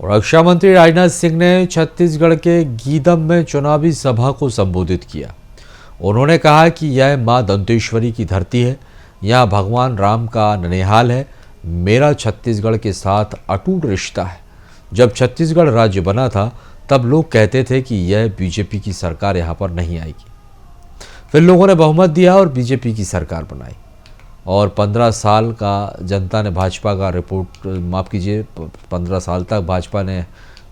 और रक्षा मंत्री राजनाथ सिंह ने छत्तीसगढ़ के गीदम में चुनावी सभा को संबोधित किया। उन्होंने कहा कि यह मां दंतेश्वरी की धरती है, यहाँ भगवान राम का ननिहाल है। मेरा छत्तीसगढ़ के साथ अटूट रिश्ता है। जब छत्तीसगढ़ राज्य बना था तब लोग कहते थे कि यह बीजेपी की सरकार यहाँ पर नहीं आएगी। फिर लोगों ने बहुमत दिया और बीजेपी की सरकार बनाई और 15 साल का जनता ने भाजपा का 15 साल तक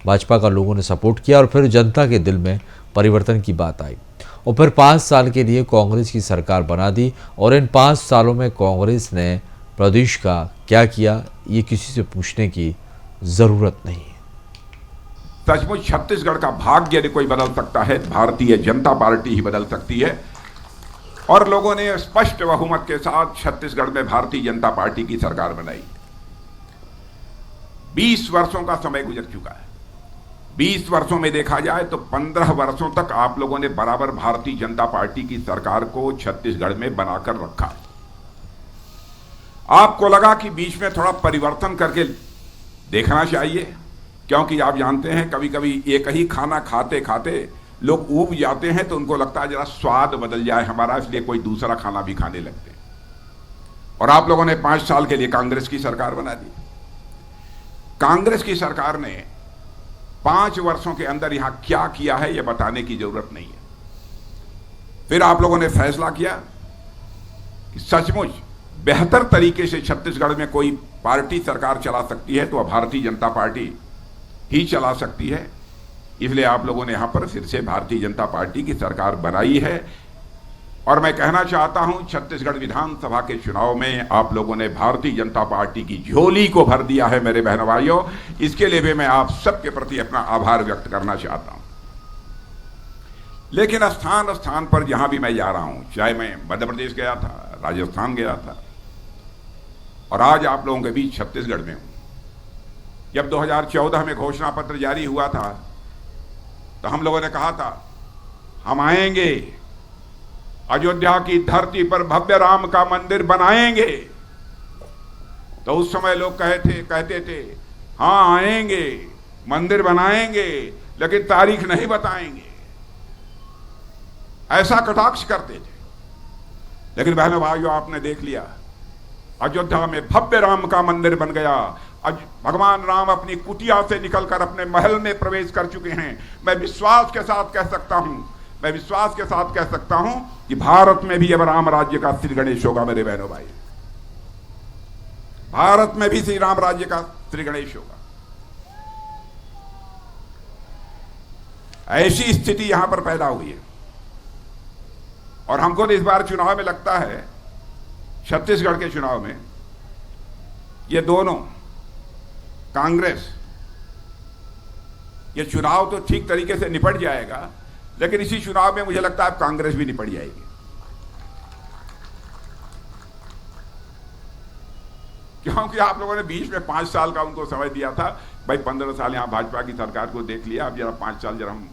भाजपा का लोगों ने सपोर्ट किया और फिर जनता के दिल में परिवर्तन की बात आई और फिर 5 साल के लिए कांग्रेस की सरकार बना दी। और इन 5 सालों में कांग्रेस ने प्रदेश का क्या किया, ये किसी से पूछने की ज़रूरत नहीं है। सचमुच छत्तीसगढ़ का भाग्य यदि कोई बदल सकता है, भारतीय जनता पार्टी ही बदल सकती है। और लोगों ने स्पष्ट बहुमत के साथ छत्तीसगढ़ में भारतीय जनता पार्टी की सरकार बनाई। 20 वर्षों का समय गुजर चुका है। 20 वर्षों में देखा जाए तो 15 वर्षों तक आप लोगों ने बराबर भारतीय जनता पार्टी की सरकार को छत्तीसगढ़ में बनाकर रखा। आपको लगा कि बीच में थोड़ा परिवर्तन करके देखना चाहिए, क्योंकि आप जानते हैं कभी कभी एक ही खाना खाते खाते लोग ऊब जाते हैं तो उनको लगता है जरा स्वाद बदल जाए हमारा, इसलिए कोई दूसरा खाना भी खाने लगते हैं। और आप लोगों ने 5 साल के लिए कांग्रेस की सरकार बना दी। कांग्रेस की सरकार ने 5 वर्षों के अंदर यहां क्या किया है यह बताने की जरूरत नहीं है। फिर आप लोगों ने फैसला किया कि सचमुच बेहतर तरीके से छत्तीसगढ़ में कोई पार्टी सरकार चला सकती है तो वह भारतीय जनता पार्टी ही चला सकती है। इसलिए आप लोगों ने यहां पर फिर से भारतीय जनता पार्टी की सरकार बनाई है। और मैं कहना चाहता हूं, छत्तीसगढ़ विधानसभा के चुनाव में आप लोगों ने भारतीय जनता पार्टी की झोली को भर दिया है मेरे बहनों भाइयों। इसके लिए भी मैं आप सबके प्रति अपना आभार व्यक्त करना चाहता हूं। लेकिन स्थान स्थान पर जहां भी मैं जा रहा हूं, चाहे मैं मध्य प्रदेश गया था, राजस्थान गया था और आज आप लोगों के बीच छत्तीसगढ़ में हूं। जब 2014 में घोषणा पत्र जारी हुआ था तो हम लोगों ने कहा था हम आएंगे, अयोध्या की धरती पर भव्य राम का मंदिर बनाएंगे। तो उस समय लोग कहते थे हाँ आएंगे, मंदिर बनाएंगे, लेकिन तारीख नहीं बताएंगे, ऐसा कटाक्ष करते थे। लेकिन बहनों भाइयों, आपने देख लिया अयोध्या में भव्य राम का मंदिर बन गया। आज भगवान राम अपनी कुटिया से निकलकर अपने महल में प्रवेश कर चुके हैं। मैं विश्वास के साथ कह सकता हूं कि भारत में भी अब राम राज्य का श्री गणेश होगा मेरे बहनों भाई। भारत में भी श्री राम राज्य का श्री गणेश होगा। ऐसी स्थिति यहां पर पैदा हुई है। और हमको तो इस बार चुनाव में लगता है, छत्तीसगढ़ के चुनाव में ये दोनों कांग्रेस, ये चुनाव तो ठीक तरीके से निपट जाएगा, लेकिन इसी चुनाव में मुझे लगता है कांग्रेस भी निपट जाएगी। क्योंकि आप लोगों ने बीच में 5 साल का उनको समय दिया था। भाई 15 साल यहां भाजपा की सरकार को देख लिया, अब जरा 5 साल जरा हम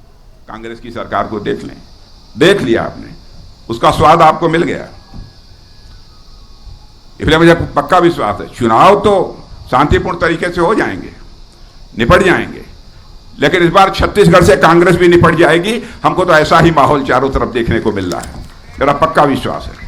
कांग्रेस की सरकार को देख लें। देख लिया आपने, उसका स्वाद आपको मिल गया। इसलिए मुझे पक्का विश्वास है चुनाव तो शांतिपूर्ण तरीके से हो जाएंगे, निपट जाएंगे, लेकिन इस बार छत्तीसगढ़ से कांग्रेस भी निपट जाएगी। हमको तो ऐसा ही माहौल चारों तरफ देखने को मिल रहा है, मेरा पक्का विश्वास है।